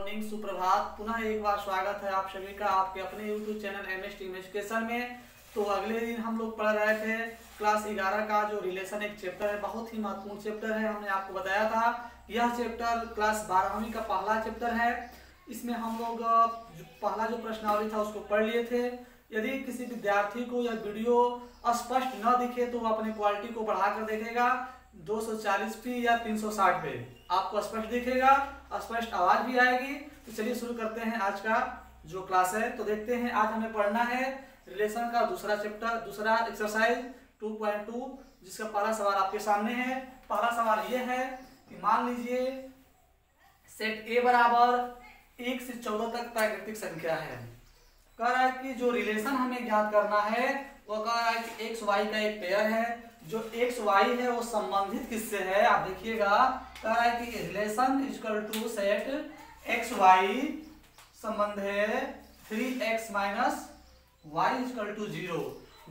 Morning, सुप्रभात। पुनः एक बार स्वागत है आप सभी का आपके अपने YouTube channel MS team education में। तो अगले दिन हम लोग पढ़ रहे थे क्लास 11 का जो रिलेशन एक चैप्टर है, बहुत ही महत्वपूर्ण चैप्टर है। हमने आपको बताया था यह चैप्टर क्लास 12वीं का पहला चैप्टर है। इसमें हम लोग पहला जो प्रश्नावली था उसको पढ़ लिए थे। यदि किसी विद्यार्थी को यह वीडियो स्पष्ट न दिखे तो वो अपनी क्वालिटी को बढ़ाकर देखेगा 240p या 360 पे आपको स्पष्ट दिखेगा, स्पष्ट आवाज भी आएगी। तो चलिए शुरू करते हैं आज का जो क्लास है। तो देखते हैं आज हमें पढ़ना है रिलेशन का दूसरा चैप्टर, दूसरा एक्सरसाइज 2.2, जिसका पहला सवाल आपके सामने है। पहला सवाल ये है कि मान लीजिए सेट ए बराबर 1 से 14 तक प्राकृतिक संख्या है। कह रहा है कि जो रिलेशन हमें ज्ञात करना है वो कह रहा है कि एक्स वाई का एक पेयर है। जो एक्स वाई है वो संबंधित किससे है, आप देखिएगा। कह रहा है कि relation equal to set X Y संबंध है 3x minus Y equal to 0,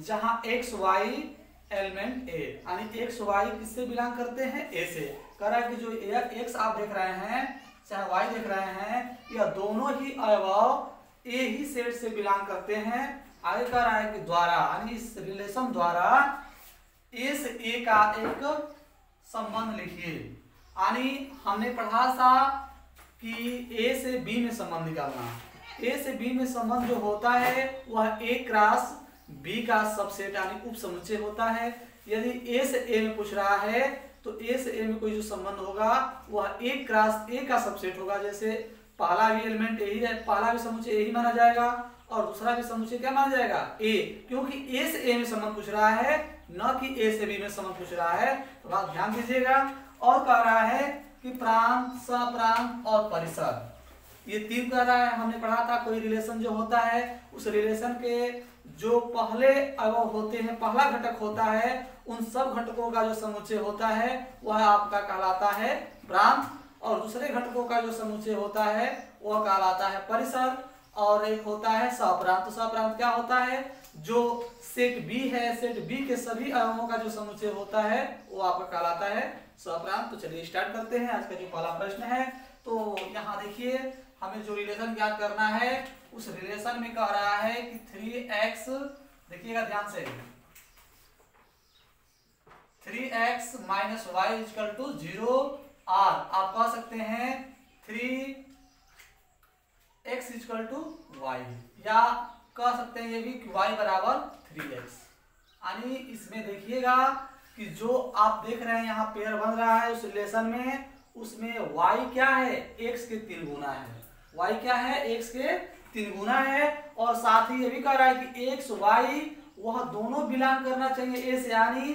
जहां एक्स वाई एलिमेंट ए, यानी एक्स वाई किससे बिलोंग करते हैं, ए से। कह रहा है कि जो एक्स आप देख रहे हैं चाहे वाई देख रहे हैं, यह दोनों ही अवयव ए ही सेट से बिलोंग करते हैं। आगे कह रहा है कि द्वारा, यानी इस रिलेशन द्वारा ए से ए का एक संबंध लिखिए। यानी हमने पढ़ा था कि ए से बी में संबंध निकालना। ए से बी में संबंध जो होता है वह ए क्रॉस बी का सबसेट यानी उप समुच्चय होता है। यदि ए से ए में पूछ रहा है तो ए से ए में कोई जो संबंध होगा वह ए क्रॉस ए का सबसेट होगा। जैसे पहला भी एलिमेंट ए ही है, पहला भी समुच्चय ए ही माना जाएगा और दूसरा भी समुच्चय क्या माना जाएगा, ए, क्योंकि ए से ए में संबंध पूछ रहा है न कि ए से बी में संबंध पूछ रहा है। तो बात ध्यान दीजिएगा। और कह रहा है कि प्रांत, सप्रांत और परिसर, ये तीन कह रहा है। हमने पढ़ा था कोई रिलेशन जो होता है उस रिलेशन के जो पहले अवयव होते हैं, पहला घटक होता है, उन सब घटकों का जो समुच्चय होता है वह आपका कहलाता है प्रांत, और दूसरे घटकों का जो समुच्चय होता है वह कहलाता है परिसर, और एक होता है सप्रांत। तो सप्रांत क्या होता है, जो सेट बी है, सेट बी के सभी अवयवों का जो समुच्चय होता है वो आपका कहलाता है सप्रांत। तो चलिए स्टार्ट करते हैं आज का जो पहला प्रश्न है। तो यहाँ देखिए हमें जो रिलेशन ज्ञात करना है उस रिलेशन में कह रहा है कि 3x, देखिएगा ध्यान से, 3x minus Y equal to 0 और आप कह सकते हैं 3x इक्वल टू वाई, या कह सकते हैं ये भी कि y बराबर 3x। यानी इसमें देखिएगा कि जो आप देख रहे हैं यहाँ पेयर बन रहा है उस रिलेशन में, उसमें y क्या है, x के 3 गुना है। y क्या है, x के 3 गुना है। और साथ ही ये भी कह रहा है कि x y वह दोनों बिलोंग करना चाहिए a से, यानी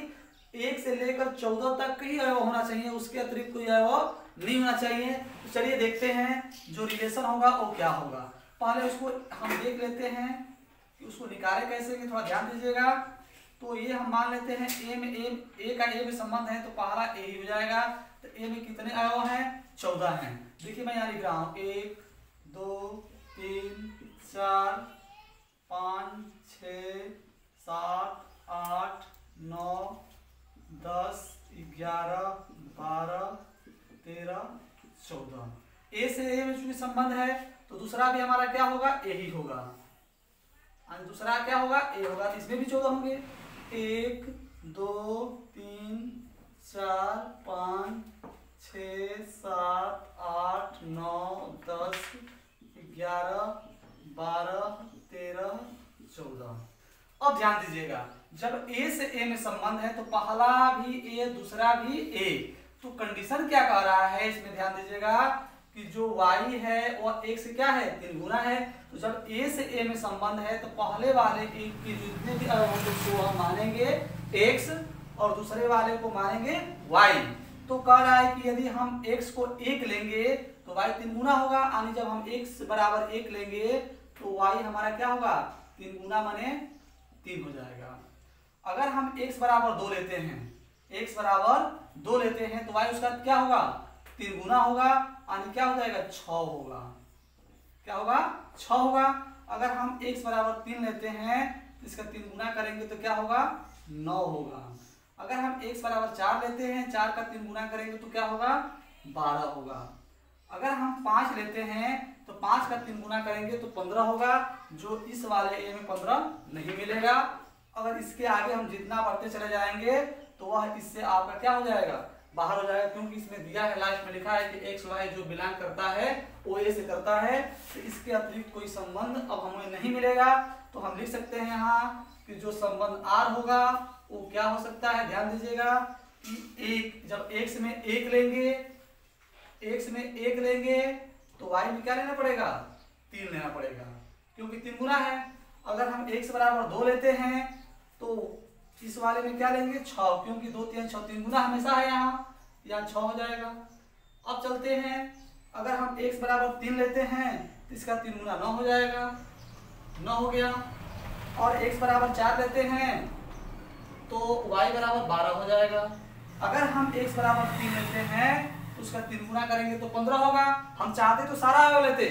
1 से लेकर 14 तक ही अवयव होना चाहिए, उसके अतिरिक्त कोई अवयव नहीं होना चाहिए। तो चलिए देखते हैं जो रिलेशन होगा वो क्या होगा। पहले उसको हम देख लेते हैं कि उसको निकाले कैसे, कि थोड़ा ध्यान दीजिएगा। तो ये हम मान लेते हैं ए का ए में संबंध है तो पहला ए ही हो जाएगा। तो ए में कितने अवयव हैं, 14 हैं। देखिए मैं यहाँ लिख रहा हूँ 1 2 3 4 5 6 7 8 9 10 11 12 13 14। ए से ए में चूंकि संबंध है तो दूसरा भी हमारा क्या होगा, ए ही होगा। दूसरा क्या होगा, ए होगा। तो इसमें भी 14 होंगे, 1 2 3 4 5 6 7 8 9 10 11 12 13 14। अब ध्यान दीजिएगा, जब ए से ए में संबंध है तो पहला भी ए दूसरा भी ए, तो कंडीशन क्या कह रहा है इसमें ध्यान दीजिएगा कि जो y है वह x से क्या है, 3 गुना है। तो जब a से a में संबंध है तो पहले वाले की जितने भी अवयव होंगे उसको हम मानेंगे x और दूसरे वाले को मानेंगे y। तो कह रहा है कि यदि हम x को 1 लेंगे तो y 3 गुना होगा, यानी जब हम x बराबर 1 लेंगे तो y हमारा क्या होगा, 3 गुना माने 3 हो जाएगा। अगर हम x बराबर 2 लेते हैं, x बराबर 2 लेते हैं तो y उसका क्या होगा, 3 गुना होगा, यानी क्या हो जाएगा, 6 होगा। क्या होगा, 6 होगा। अगर हम x बराबर 3 लेते हैं तो इसका 3 गुना करेंगे तो क्या होगा, 9 होगा। अगर हम x बराबर 4 लेते हैं, 4 का 3 गुना करेंगे तो क्या होगा, 12 होगा। अगर हम 5 लेते हैं तो 5 का 3 गुना करेंगे तो 15 होगा, जो इस वाले ए में 15 नहीं मिलेगा। अगर इसके आगे हम जितना बढ़ते चले जाएंगे तो वह इससे आपका क्या हो जाएगा, बाहर हो जाएगा, क्योंकि इसमें दिया है, लास्ट में लिखा है कि एक्स वाई जो बिलोंग करता है वो ए से करता है। तो इसके अतिरिक्त कोई संबंध अब हमें नहीं मिलेगा। तो हम लिख सकते हैं यहाँ कि जो संबंध आर होगा वो क्या हो सकता है, ध्यान दीजिएगा कि एक, जब एक्स में एक लेंगे, एक्स में एक लेंगे तो वाई में क्या लेना पड़ेगा, 3 लेना पड़ेगा, क्योंकि 3 गुना है। अगर हम x बराबर 2 लेते हैं तो इस वाले में क्या लेंगे, 6, क्योंकि 2 3 6, 3 गुना हमेशा है, यहाँ 6 हो जाएगा। अब चलते हैं, अगर हम x बराबर 3 लेते हैं तो इसका 3 गुना 9 हो जाएगा, 9 हो गया। और x बराबर 4 लेते हैं तो y बराबर 12 हो जाएगा। अगर हम x बराबर 3 लेते हैं तो उसका 3 गुना करेंगे तो 15 होगा। हम चाहते तो सारा अवयव लेते,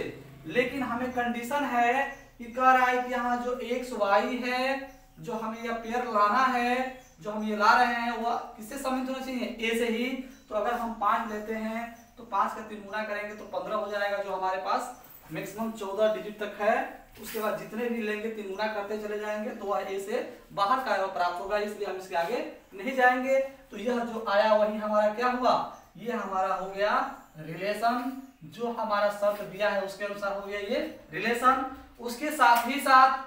लेकिन हमें कंडीशन है कि कह रहा है कि यहाँ जो एक्स वाई है, जो हमें यह पेयर लाना है, जो हम ये ला रहे हैं वह किससे संबंधित होना चाहिए, ए से ही। तो अगर हम 5 लेते हैं तो 5 का 3 गुना करेंगे तो 15 हो जाएगा, जो हमारे पास मैक्सिमम 14 डिजिट तक है। उसके बाद जितने भी लेंगे 3 गुना करते चले जाएंगे तो वह ए से बाहर का अवयव प्राप्त होगा, इसलिए हम इसके आगे नहीं जाएंगे। तो यह जो आया वही हमारा क्या हुआ, ये हमारा हो गया रिलेशन, जो हमारा शर्त दिया है उसके अनुसार हो गया ये रिलेशन। उसके साथ ही साथ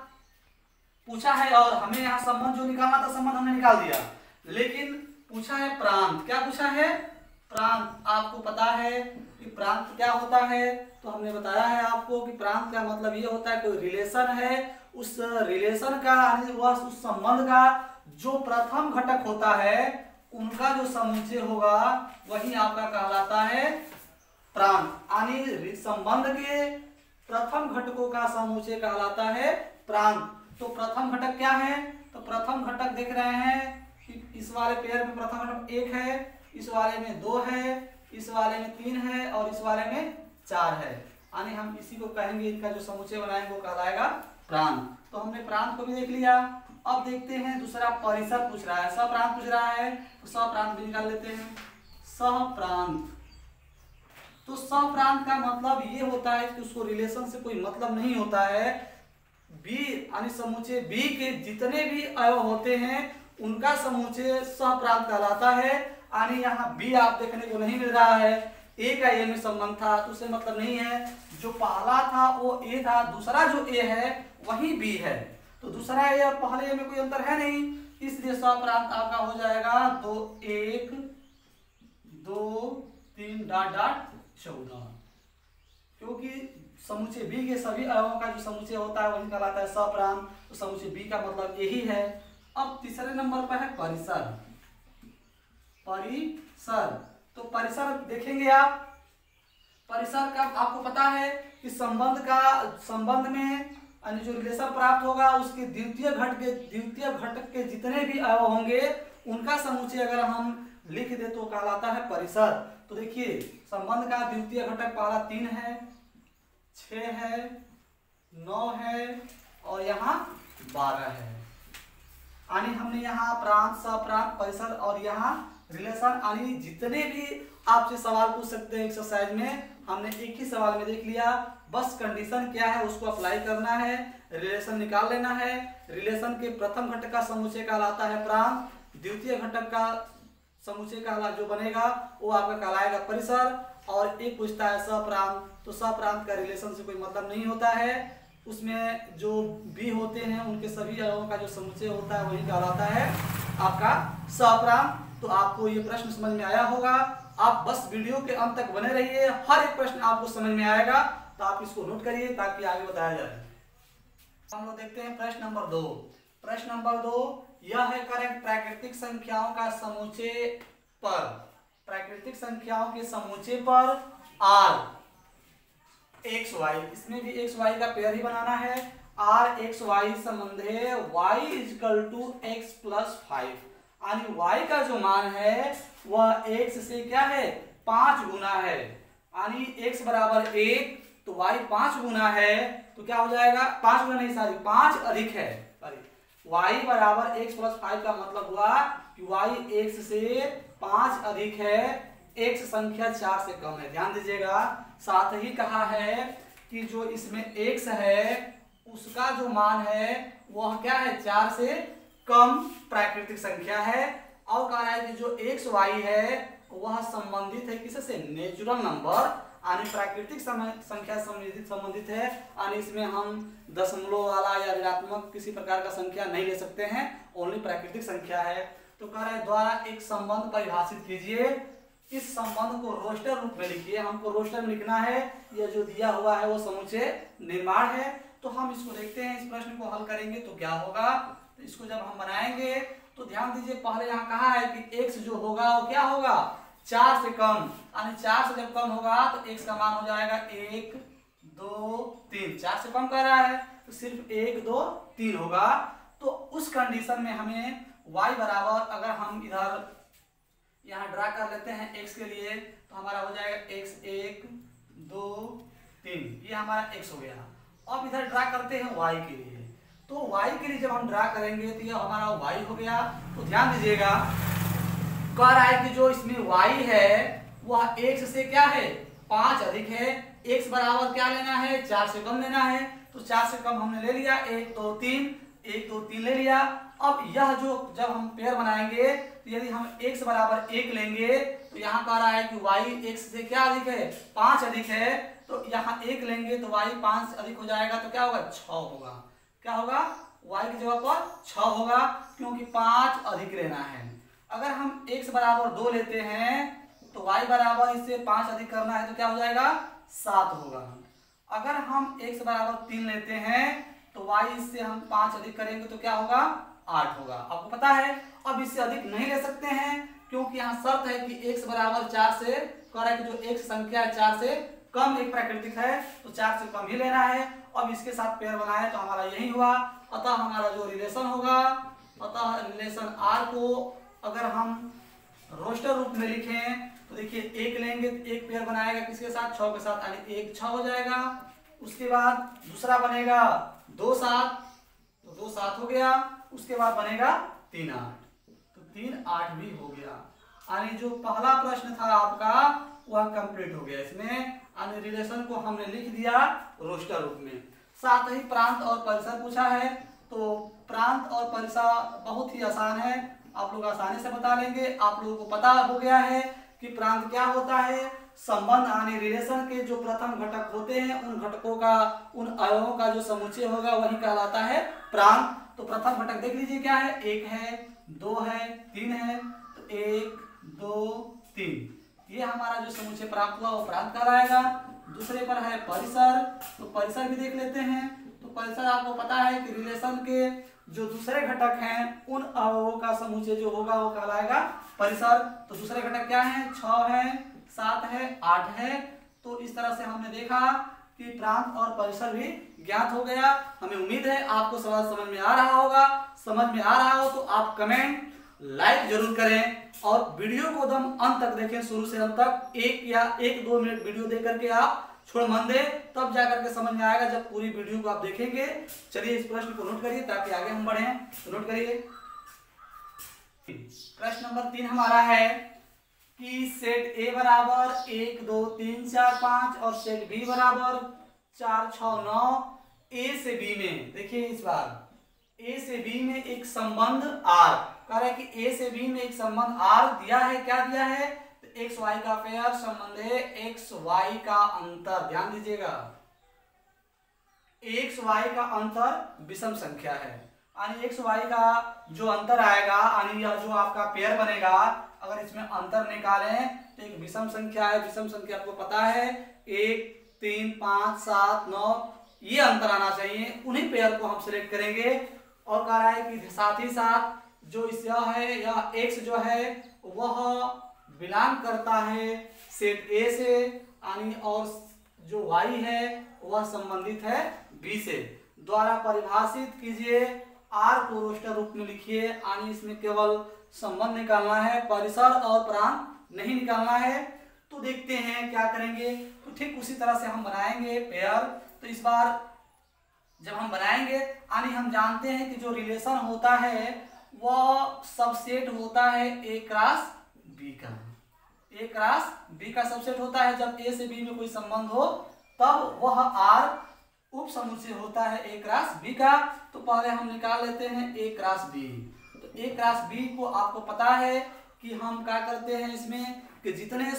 पूछा है, और हमें यहाँ संबंध जो निकालना था संबंध हमने निकाल दिया, लेकिन पूछा है प्रांत। क्या पूछा है, प्रांत। आपको पता है कि प्रांत क्या होता है, तो हमने बताया है आपको कि प्रांत का मतलब ये होता है कोई रिलेशन है, उस रिलेशन का उस संबंध का जो प्रथम घटक होता है उनका जो समुच्चय होगा वही आपका कहलाता है प्रांत। यानी संबंध के प्रथम घटकों का समुच्चय कहलाता है प्रांत। तो प्रथम घटक क्या है, तो प्रथम घटक देख रहे हैं कि इस वाले पेयर में प्रथम घटक 1 है, इस वाले में 2 है, इस वाले में 3 है और इस वाले में 4 है। यानी हम इसी को कहेंगे, इनका जो समुच्चय बनाएंगे वो कहलाएगा प्रांत। तो हमने प्रांत को भी देख लिया। अब देखते हैं दूसरा परिसर पूछ रहा है, सप्रांत पूछ रहा है, तो सप्रांत भी निकाल लेते हैं। सप्रांत, तो सप्रांत का मतलब ये होता है कि उसको रिलेशन से कोई मतलब नहीं होता है। बी यानी समुच्चय बी के जितने भी अवयव होते हैं उनका समुच्चय सप्रांत कहलाता है। यानी यहाँ बी आप देखने को नहीं मिल रहा है, ए का ए में संबंध था तो उससे मतलब नहीं है। जो पहला था वो ए था, दूसरा जो ए है वही बी है, तो दूसरा ए और पहले ए में कोई अंतर है नहीं, इसलिए सप्रांत आपका हो जाएगा 2 1 2 3 डॉट डॉट 14, क्योंकि समुच्चय बी के सभी अवयवों का जो समुच्चय होता है वही कहलाता है सप्रांत। तो समुच्चय बी का मतलब यही है। अब तीसरे नंबर पर है परिसर। परिसर, तो परिसर देखेंगे आप, परिसर का आपको पता है कि संबंध में जो रिलेशन प्राप्त होगा उसके द्वितीय घटक के जितने भी अवयव होंगे उनका समुच्चय अगर हम लिख दे तो कहलाता है परिसर। तो देखिए संबंध का द्वितीय घटक पहला 3 है, 6 है, 9 है और यहाँ 12 है। यानी हमने यहाँ प्रांत, सप्रांत, परिसर और यहाँ रिलेशन, यानी जितने भी आपसे सवाल पूछ सकते हैं एक्सरसाइज में हमने एक ही सवाल में देख लिया। बस कंडीशन क्या है उसको अप्लाई करना है, रिलेशन निकाल लेना है। रिलेशन के प्रथम घटक का समुच्चय कहलाता है प्रांत, द्वितीय घटक का समुच्चय कहला जो बनेगा वो आपका कहलाएगा परिसर। और एक पूछता है सप्रांत, तो सप्रांत का रिलेशन से कोई मतलब नहीं होता है, उसमें जो बी होते हैं उनके सभी अवयवों का जो समुच्चय होता है वही कहलाता है आपका सप्रांत। तो आपको ये प्रश्न समझ में आया होगा। आप बस वीडियो के अंत तक बने रहिए, हर एक प्रश्न आपको समझ में आएगा, तो आप इसको नोट करिए ताकि आगे बताया जाए। हम लोग देखते हैं प्रश्न नंबर 2। प्रश्न नंबर 2 यह है करेक्ट प्राकृतिक संख्याओं का समुच्चय पर, प्राकृतिक संख्याओं के समुच्चय पर r एक्स वाई, इसमें भी एक्स वाई का पेयर ही बनाना है। r एक्स वाई संबंध है y equal to X plus 5, यानी y का जो मान है वह x से क्या है 5 गुना है। यानी x बराबर 1 तो y 5 गुना है, तो क्या हो जाएगा 5 गुना नहीं सॉरी 5 अधिक है, y बराबर x प्लस 5 का मतलब हुआ कि y x से 5 अधिक है, x संख्या 4 से कम है। ध्यान दीजिएगा, साथ ही कहा है कि जो इसमें x है उसका जो मान है वह क्या है, 4 से कम प्राकृतिक संख्या है। और कह रहा है कि जो x y है वह संबंधित है किससे, नेचुरल नंबर, यानी प्राकृतिक संख्या संबंधित है। यानी इसमें हम दशमलव वाला या ऋणात्मक किसी प्रकार का संख्या नहीं ले सकते हैं, ओनली प्राकृतिक संख्या है। तो कह रहा है द्वारा एक संबंध परिभाषित कीजिए, इस संबंध को रोस्टर रूप में लिखिए। हमको रोस्टर में लिखना है, यह जो दिया हुआ है वो समुच्चय निर्माण है। तो हम इसको देखते हैं, इस प्रश्न को हल करेंगे तो क्या होगा। तो इसको जब हम बनाएंगे तो ध्यान दीजिए, पहले यहाँ कहा है कि x जो होगा वो क्या होगा, 4 से कम, यानी 4 से जब कम होगा तो x का मान हो जाएगा 1 2 3। 4 से कम कर रहा है तो सिर्फ 1 2 3 होगा। तो उस कंडीशन में हमें y बराबर, अगर हम इधर यहाँ ड्रा कर लेते हैं x के लिए, तो हमारा हो जाएगा x 1 2 3, ये हमारा x हो गया। अब इधर ड्रा करते हैं y के लिए, तो y के लिए जब हम ड्रा करेंगे तो यह हमारा y हो गया। तो ध्यान दीजिएगा, कह रहा है कि जो इसमें y है वह x से क्या है, 5 अधिक है। x बराबर क्या लेना है, 4 से कम लेना है। तो 4 से कम हमने ले लिया, 1 2 3, 1 2 3 ले लिया। अब यह जो जब हम पेयर बनाएंगे तो यदि हम x बराबर 1 लेंगे तो यहाँ कह रहा है कि y x से क्या अधिक है, 5 अधिक है। तो यहाँ 1 लेंगे तो y 5 अधिक हो जाएगा, तो क्या होगा, 6 होगा। क्या होगा, y की जगह पर 6 होगा, क्योंकि 5 अधिक लेना है। अगर हम x बराबर 2 लेते हैं तो y बराबर इससे 5 अधिक करना है, तो क्या हो जाएगा, 7 होगा। अगर हम x बराबर 3 लेते हैं तो y इससे हम 5 अधिक करेंगे तो क्या होगा, 8 होगा। आपको पता है अब इससे अधिक नहीं ले सकते हैं, क्योंकि यहाँ शर्त है कि x बराबर 4 से, कह रहा है कि जो x संख्या है 4 से कम एक प्राकृतिक है, तो 4 से कम ही लेना है। अब इसके साथ पेयर बनाए तो हमारा यही हुआ। अतः हमारा जो रिलेशन होगा, अतः रिलेशन R को अगर हम रोस्टर रूप में लिखें तो देखिए 1 लेंगे तो एक पेयर बनाएगा किसके साथ, 6 के साथ, यानी 1 6 हो जाएगा। उसके बाद दूसरा बनेगा 2 7, तो 2 7 हो गया। उसके बाद बनेगा 3 8, तो 3 8 भी हो गया। यानी जो पहला प्रश्न था आपका वह कंप्लीट हो गया। इसमें यानी रिलेशन को हमने लिख दिया रोस्टर रूप में। साथ ही प्रांत और परिसर पूछा है, तो प्रांत और परिसर बहुत ही आसान है, आप लोग आसानी से बता लेंगे। आप लोगों को पता हो गया है कि प्रांत क्या होता है, संबंध यानी रिलेशन के जो प्रथम घटक होते हैं उन घटकों का, उन अवयवों का जो समुच्चय होगा वही कहलाता है प्रांत। तो प्रथम घटक देख लीजिए क्या है, 1 है 2 है 3 है, तो 1 2 3, ये हमारा जो समुच्चय प्राप्त हुआ वो प्रांत कहलाएगा। दूसरे पर है परिसर, तो परिसर भी देख लेते हैं। तो परिसर आपको पता है कि रिलेशन के जो दूसरे घटक हैं उन अवयवों का समुच्चय जो होगा वो कहलाएगा परिसर। तो दूसरे घटक क्या हैं, 6 है 7 है 8 है। तो इस तरह से हमने देखा कि प्रांत और परिसर भी ज्ञात हो गया। हमें उम्मीद है आपको सवाल समझ में आ रहा होगा। समझ में आ रहा हो तो आप कमेंट लाइक जरूर करें और वीडियो को एकदम अंत तक देखें, शुरू से अंत तक। 1 या 1-2 मिनट वीडियो देख करके आप छोड़ मन दे, तब जाकर के समझ में आएगा जब पूरी वीडियो को आप देखेंगे। चलिए इस प्रश्न को नोट करिए ताकि आगे हम बढ़ें। तो नोट करिए, प्रश्न नंबर 3 हमारा है कि सेट A बराबर 1 2 3 4 5 और सेट B बराबर 4 6 9 A से B में, देखिए इस बार A से B में एक संबंध R, कह रहा है कि A से B में एक संबंध R दिया है। क्या दिया है, तो एक्स वाई का पेयर संबंध है एक्स वाई का अंतर। ध्यान दीजिएगा, एक्स वाई का अंतर विषम संख्या है, यानी एक्स वाई का जो अंतर आएगा, यानी यह जो आपका पेयर बनेगा, अगर इसमें अंतर निकालें तो एक विषम संख्या है। विषम संख्या आपको पता है 1 3 5 7 9, ये अंतर आना चाहिए। उन्हीं पेयर को हम सिलेक्ट करेंगे। और कह रहा है कि साथ ही साथ जो इसका है यह x जो है वह बिलोंग करता है सेट A से, यानी और जो y है वह संबंधित है B से। द्वारा परिभाषित कीजिए, R को रोस्टर रूप में लिखिए, यानी इसमें केवल संबंध निकालना है, परिसर और प्रांत नहीं निकालना है। तो देखते हैं क्या करेंगे। तो ठीक उसी तरह से हम बनाएंगे पेयर। तो इस बार जब हम बनाएंगे, यानी हम जानते हैं कि जो रिलेशन होता है वह सबसेट होता है A क्रॉस B का। ए क्रॉस बी का सबसेट होता है। जब ए से बी में कोई संबंध हो तब वह आर उप समुच्चय होता है ए क्रॉस बी का। तो पहले हम निकाल लेते हैं ए क्रॉस बी। तो ए क्रॉस बी को आपको पता है कि हम क्या करते हैं इसमें कि जितने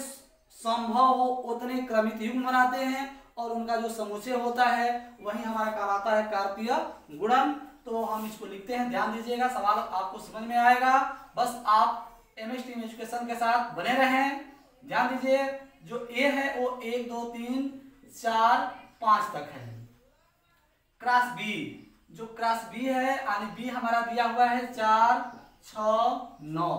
संभव हो उतने क्रमित युग्म बनाते हैं और उनका जो समुच्चय होता है वही हमारा कहलाता है कार्तीय गुणन। तो हम इसको लिखते हैं, ध्यान दीजिएगा, सवाल आपको समझ में आएगा। बस आप एमएस टीम एजुकेशन के साथ बने रहें। ध्यान दीजिए, जो ए है वो 1 2 3 4 5 तक है। क्रॉस बी, जो क्रॉस बी है यानी बी हमारा दिया हुआ है 4 6 9।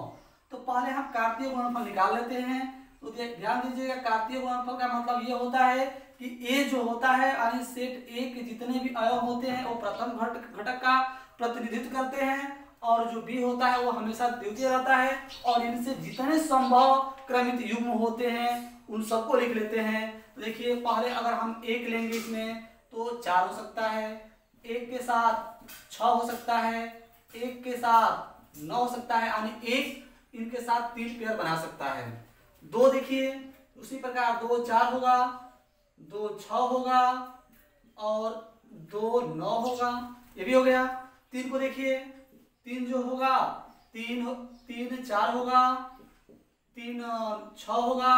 तो पहले हम कार्तीय गुणनफल निकाल लेते हैं। तो ध्यान दीजिएगा, कार्तीय गुणनफल का मतलब ये होता है कि ए जो होता है यानी सेट ए के जितने भी अवयव होते हैं वो प्रथम घटक का प्रतिनिधित्व करते हैं और जो बी होता है वो हमेशा द्वितीय रहता है और इनसे जितने संभव क्रमित युग्म होते हैं उन सबको लिख लेते हैं। तो देखिए, पहले अगर हम 1 लेंगे इसमें तो 4 हो सकता है, 1 के साथ 6 हो सकता है, 1 के साथ 9 हो सकता है, यानी 1 इनके साथ 3 पेयर बना सकता है। 2 देखिए उसी प्रकार 2 4 होगा, 2 6 होगा और 2 9 होगा, ये भी हो गया। 3 को देखिए, 3 जो होगा 3 4 होगा, 3 6 होगा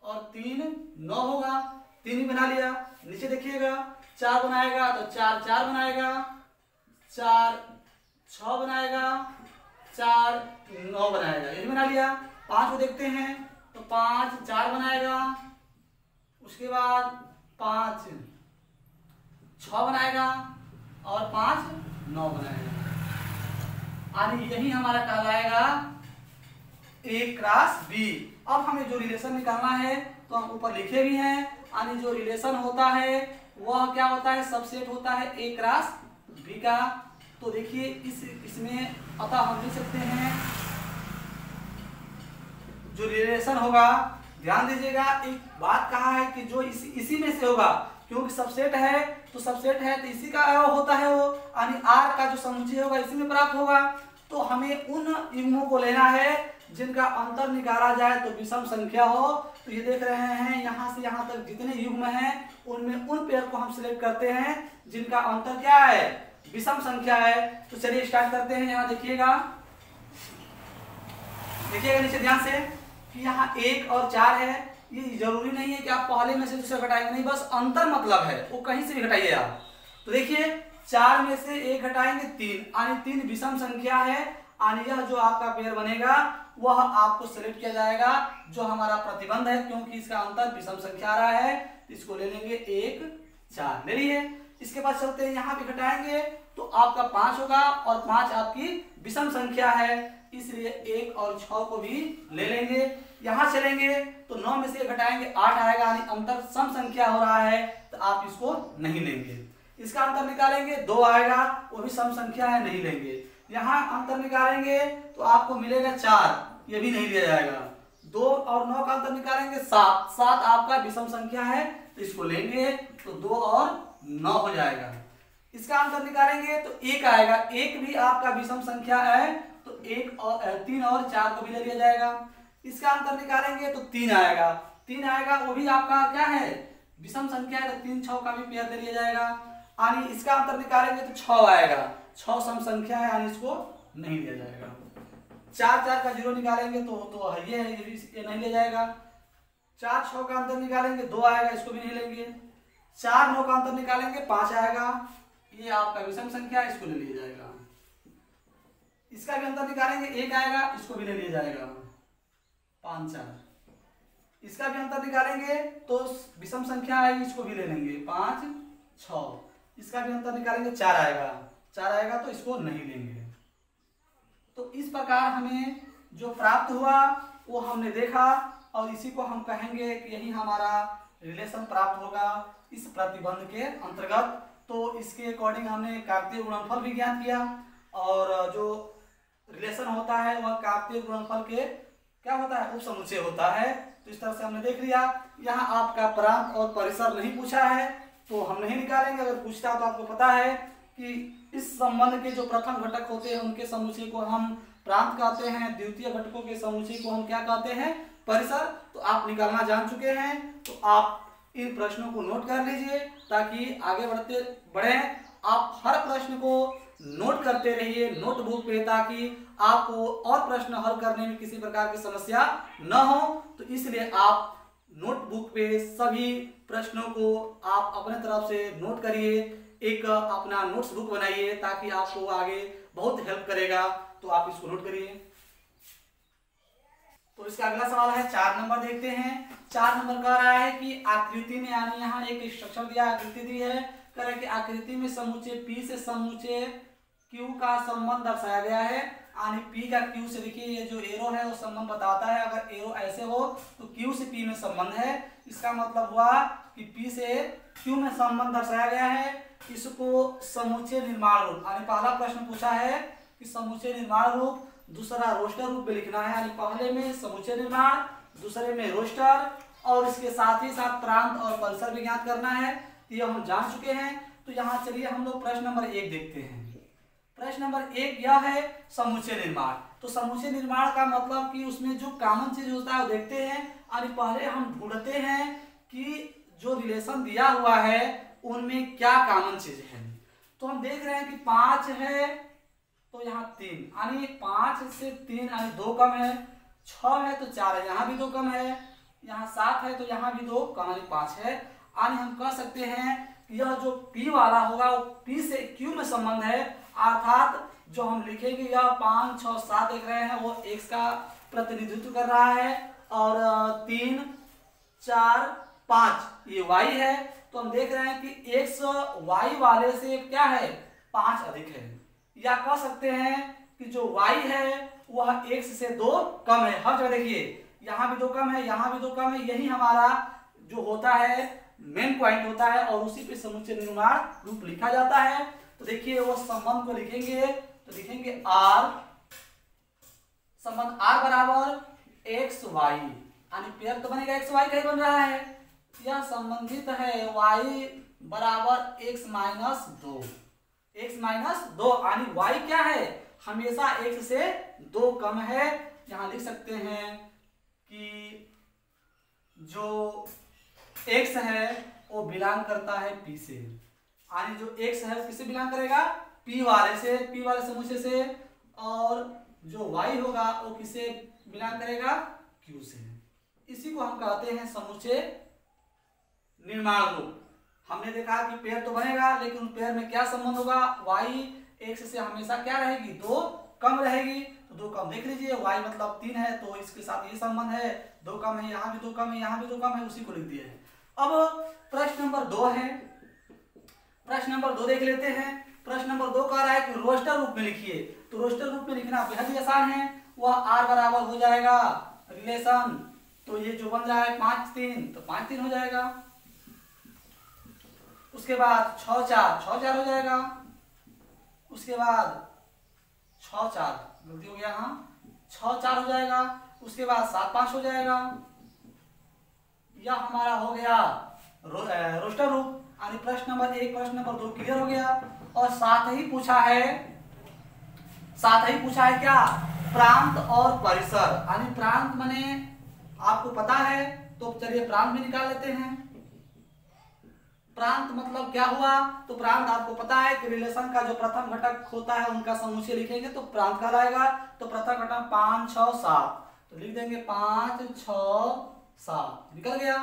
और 3 9 होगा, 3 ही बना लिया। नीचे देखिएगा 4 बनाएगा तो 4 4 बनाएगा, 4 6 बनाएगा, 4 9 बनाएगा, ये भी बना लिया। 5 को देखते हैं तो 5 4 बनाएगा, उसके बाद 5 6 बनाएगा और 5 9 बनाएगा। यानी यही हमारा कहलाएगा ए क्रॉस बी। अब हमें जो रिलेशन निकालना है तो हम ऊपर लिखे भी हैं, यानी जो रिलेशन होता है वह क्या होता है, सबसेट होता है ए क्रॉस बी का। तो देखिए इसमें अतः हम लिख सकते हैं जो रिलेशन होगा, ध्यान दीजिएगा, एक बात कहा है कि जो इसी में से होगा, क्योंकि सबसेट है तो सबसेट है तो इसी का अवयव होता है वो, यानी आर का जो समुच्चय होगा इसी में प्राप्त होगा। तो हमें उन युग्मों को लेना है जिनका अंतर निकाला जाए तो विषम संख्या हो। तो ये देख रहे हैं यहाँ से यहाँ तक जितने युग्म हैं उनमें उन पेयर को हम सिलेक्ट करते हैं जिनका अंतर क्या है, विषम संख्या है। तो चलिए स्टार्ट करते हैं। यहाँ देखिएगा नीचे ध्यान से कि यहाँ 1 और 4 है। ये जरूरी नहीं है कि आप पहले में से दूसरा घटाएंगे, नहीं, बस अंतर मतलब है, वो कहीं से भी घटाइए आप। तो देखिए 4 में से 1 घटाएंगे 3, यानी 3 विषम संख्या है, यानी यह जो आपका पेयर बनेगा वह आपको सिलेक्ट किया जाएगा जो हमारा प्रतिबंध है, क्योंकि इसका अंतर विषम संख्या आ रहा है। इसको ले लेंगे 1 4 ले लिए। इसके बाद चलते हैं, यहाँ भी घटाएंगे तो आपका 5 होगा और 5 आपकी विषम संख्या है, इसलिए 1 और 6 को भी ले लेंगे। यहाँ चलेंगे तो 9 में से घटाएंगे 8 आएगा, यानी अंतर सम संख्या हो रहा है तो आप इसको नहीं लेंगे। इसका अंतर निकालेंगे 2 आएगा, वो भी सम संख्या है, नहीं लेंगे। यहाँ अंतर निकालेंगे तो आपको मिलेगा 4, ये भी नहीं लिया जाएगा। 2 और 9 का अंतर निकालेंगे 7, 7 आपका विषम संख्या है तो इसको लेंगे, तो 2 और 9 हो जाएगा। इसका अंतर निकालेंगे तो 1 आएगा, 1 भी आपका विषम संख्या है तो 1 और 3 और 4 को भी ले लिया जाएगा। इसका अंतर निकालेंगे तो 3 आएगा, 3 आएगा, वो भी आपका क्या है, विषम संख्या है, तो 3 6 का भी पेयर ले लिया जाएगा। यानी इसका अंतर निकालेंगे तो 6 आएगा, 6 सम संख्या है, यानी इसको नहीं लिया जाएगा। 4 4 का 0 निकालेंगे तो ये है, ये नहीं लिया जाएगा। 4 6 का अंतर निकालेंगे 2 आएगा, इसको भी नहीं लेंगे। 4 9 का अंतर निकालेंगे 5 आएगा, ये आपका विषम संख्या है, इसको ले लिया जाएगा। इसका भी अंतर निकालेंगे 1 आएगा, इसको भी ले लिया जाएगा। 5 4 इसका भी अंतर निकालेंगे तो विषम संख्या है, इसको भी ले लेंगे। 5 6 इसका भी अंतर निकालेंगे 4 आएगा, 4 आएगा तो इसको नहीं लेंगे। तो इस प्रकार हमें जो प्राप्त हुआ वो हमने देखा और इसी को हम कहेंगे कि यही हमारा रिलेशन प्राप्त होगा इस प्रतिबंध के अंतर्गत। तो इसके अकॉर्डिंग हमने कार्तीय गुणनफल भी ज्ञात किया और जो रिलेशन होता है वह कार्तीय गुणनफल के क्या होता है, उपसमुच्चय होता है। तो इस तरह से हमने देख लिया। यहाँ आपका प्रांत और परिसर नहीं पूछा है तो हम नहीं निकालेंगे, अगर पूछता तो आपको पता है कि इस संबंध के जो प्रथम घटक होते हैं उनके समुच्चय को हम प्रांत कहते हैं, द्वितीय घटकों के समुच्चय को हम क्या कहते हैं, परिसर, तो आप निकालना जान चुके हैं। तो आप इन प्रश्नों को नोट कर लीजिए ताकि आगे बढ़े। आप हर प्रश्न को नोट करते रहिए नोटबुक पे, ताकि आपको और प्रश्न हल करने में किसी प्रकार की समस्या न हो। तो इसलिए आप नोटबुक पे सभी प्रश्नों को आप अपने तरफ से नोट करिए, एक अपना नोट्स बुक बनाइए ताकि आपको आगे बहुत हेल्प करेगा। तो आप इसको नोट करिए। तो इसका अगला सवाल है 4 नंबर, देखते हैं। 4 नंबर कह रहा है कि आकृति में, यानी यहाँ एक स्ट्रक्चर दिया, आकृति दी है, कह रहा है कि आकृति में समूचे P से समूचे Q का संबंध दर्शाया गया है। यानी P का Q से, देखिए ये जो एरो है वो संबंध बताता है। अगर एरो ऐसे हो तो Q से P में संबंध है। इसका मतलब हुआ कि P से Q में संबंध दर्शाया गया है। इसको समूचे निर्माण रूप, यानी पहला प्रश्न पूछा है कि समूचे निर्माण रूप, दूसरा रोस्टर रूप में लिखना है। यानी पहले में समुच्चय निर्माण, दूसरे में रोस्टर, और इसके साथ ही साथ प्रांत और परिसर भी ज्ञात करना है। तो ये हम जान चुके हैं। तो यहाँ चलिए हम लोग प्रश्न नंबर 1 देखते हैं। प्रश्न नंबर 1 यह है समुच्चय निर्माण। तो समुच्चय निर्माण का मतलब कि उसमें जो कॉमन चीज होता है वो देखते हैं। और पहले हम ढूंढते हैं कि जो रिलेशन दिया हुआ है उनमें क्या कॉमन चीज है। तो हम देख रहे हैं कि 5 है तो यहाँ 3, यानी 5 से 3 यानी 2 कम है। 6 है तो 4 है, यहाँ भी 2 कम है। यहाँ 7 है तो यहाँ भी 2 कम, यानी 5 है। यानी हम कह सकते हैं कि यह जो P वाला होगा वो P से Q में संबंध है। अर्थात जो हम लिखेंगे यह 5, 6, 7 देख रहे हैं वो x का प्रतिनिधित्व कर रहा है, और 3, 4, 5 ये y है। तो हम देख रहे हैं कि x y वाले से क्या है, 5 अधिक है। या कह सकते हैं कि जो y है वह x से 2 कम है। हर जगह देखिए यहाँ भी 2 कम है, यहाँ भी 2 कम है। यही हमारा जो होता है मेन पॉइंट होता है, और उसी पे समुच्चय निर्माण रूप लिखा जाता है। तो देखिए वो संबंध को लिखेंगे, तो लिखेंगे r, संबंध r बराबर x y, यानी पेयर तो बनेगा x y, कहीं बन रहा है। यह संबंधित है y बराबर x माइनस 2, यानी y क्या है, हमेशा x से 2 कम है। यहां लिख सकते हैं कि जो x है वो बिलोंग करता है P से, यानी जो x है किससे बिलोंग करेगा, P वाले से, P वाले समुच्चय से। और जो y होगा वो किससे बिलोंग करेगा, Q से। इसी को हम कहते हैं समुच्चय निर्माण रूप। हमने देखा कि पेयर तो बनेगा, लेकिन उन पेयर में क्या संबंध होगा, y x से हमेशा क्या रहेगी, 2 कम रहेगी। तो 2 कम देख लीजिए, y मतलब 3 है तो इसके साथ ये संबंध है, 2 कम है, यहाँ भी 2 कम है, यहाँ भी 2 कम है, उसी को लिख दिया है। अब प्रश्न नंबर 2 है, प्रश्न नंबर 2 देख लेते हैं। प्रश्न नंबर 2 कह रहा है कि रोस्टर रूप में लिखिए। तो रोस्टर रूप में लिखना बेहद ही आसान है। वह r बराबर हो जाएगा रिलेशन, तो ये जो बन रहा है 5, 3, तो 5, 3 हो जाएगा। उसके बाद 6, 4, 6, 4 हो जाएगा। उसके बाद 6, 4 गलती हो गया, हाँ 6, 4 हो जाएगा। उसके बाद 7, 5 हो जाएगा। यह हमारा हो गया रोस्टर रूप। यानी प्रश्न नंबर 1, प्रश्न नंबर 2 क्लियर हो गया। और साथ ही पूछा है क्या, प्रांत और परिसर। यानी प्रांत माने आपको पता है, तो चलिए प्रांत भी निकाल लेते हैं। प्रांत मतलब क्या हुआ, तो प्रांत आपको पता है कि रिलेशन का जो प्रथम घटक होता है उनका समुच्चय लिखेंगे तो प्रांत कहलाएगा। तो प्रथम घटक 5, 6, 7, तो लिख देंगे 5, 6, 7, निकल गया।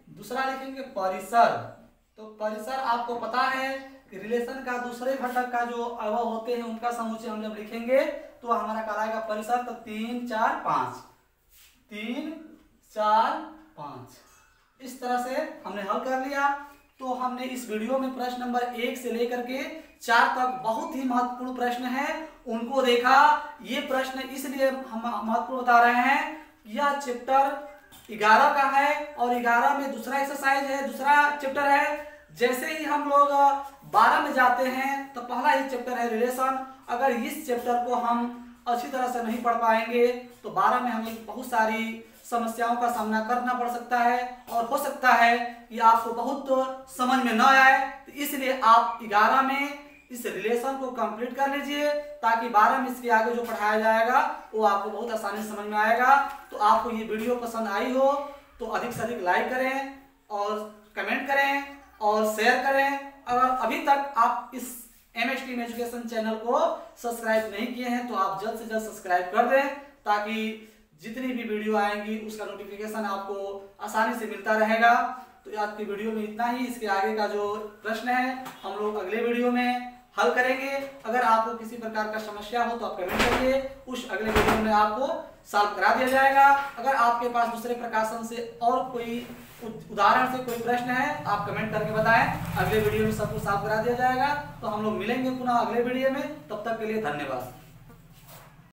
दूसरा लिखेंगे परिसर। तो परिसर आपको पता है कि रिलेशन का दूसरे घटक का जो अवयव होते हैं उनका समुच्चय हम जब लिखेंगे तो हमारा कहलाएगा परिसर। तो 3, 4, 5, 3, 4, 5, इस तरह से हमने हल कर लिया। तो हमने इस वीडियो में प्रश्न नंबर 1 से लेकर के 4 तक बहुत ही महत्वपूर्ण प्रश्न है उनको देखा। ये प्रश्न इसलिए हम महत्वपूर्ण बता रहे हैं, यह चैप्टर 11 का है और 11 में दूसरा एक्सरसाइज है, दूसरा चैप्टर है। जैसे ही हम लोग 12 में जाते हैं तो पहला ही चैप्टर है रिलेशन। अगर इस चैप्टर को हम अच्छी तरह से नहीं पढ़ पाएंगे तो 12 में हमें बहुत सारी समस्याओं का सामना करना पड़ सकता है, और हो सकता है कि आपको बहुत समझ में न आए। तो इसलिए आप 11 में इस रिलेशन को कंप्लीट कर लीजिए, ताकि 12 में इसके आगे जो पढ़ाया जाएगा वो आपको बहुत आसानी से समझ में आएगा। तो आपको ये वीडियो पसंद आई हो तो अधिक से अधिक लाइक करें और कमेंट करें और शेयर करें। अगर अभी तक आप इस MS टीम एजुकेशन चैनल को सब्सक्राइब नहीं किए हैं तो आप जल्द से जल्द सब्सक्राइब कर दें, ताकि जितनी भी वीडियो आएंगी उसका नोटिफिकेशन आपको आसानी से मिलता रहेगा। तो आज की वीडियो में इतना ही। इसके आगे का जो प्रश्न है हम लोग अगले वीडियो में हल करेंगे। अगर आपको किसी प्रकार का समस्या हो तो आप कमेंट करिए, उस अगले वीडियो में आपको सॉल्व करा दिया जाएगा। अगर आपके पास दूसरे प्रकाशन से और कोई उदाहरण से कोई प्रश्न है आप कमेंट करके बताएं, अगले वीडियो में सब कुछ सॉल्व करा दिया जाएगा। तो हम लोग मिलेंगे पुनः अगले वीडियो में, तब तक के लिए धन्यवाद।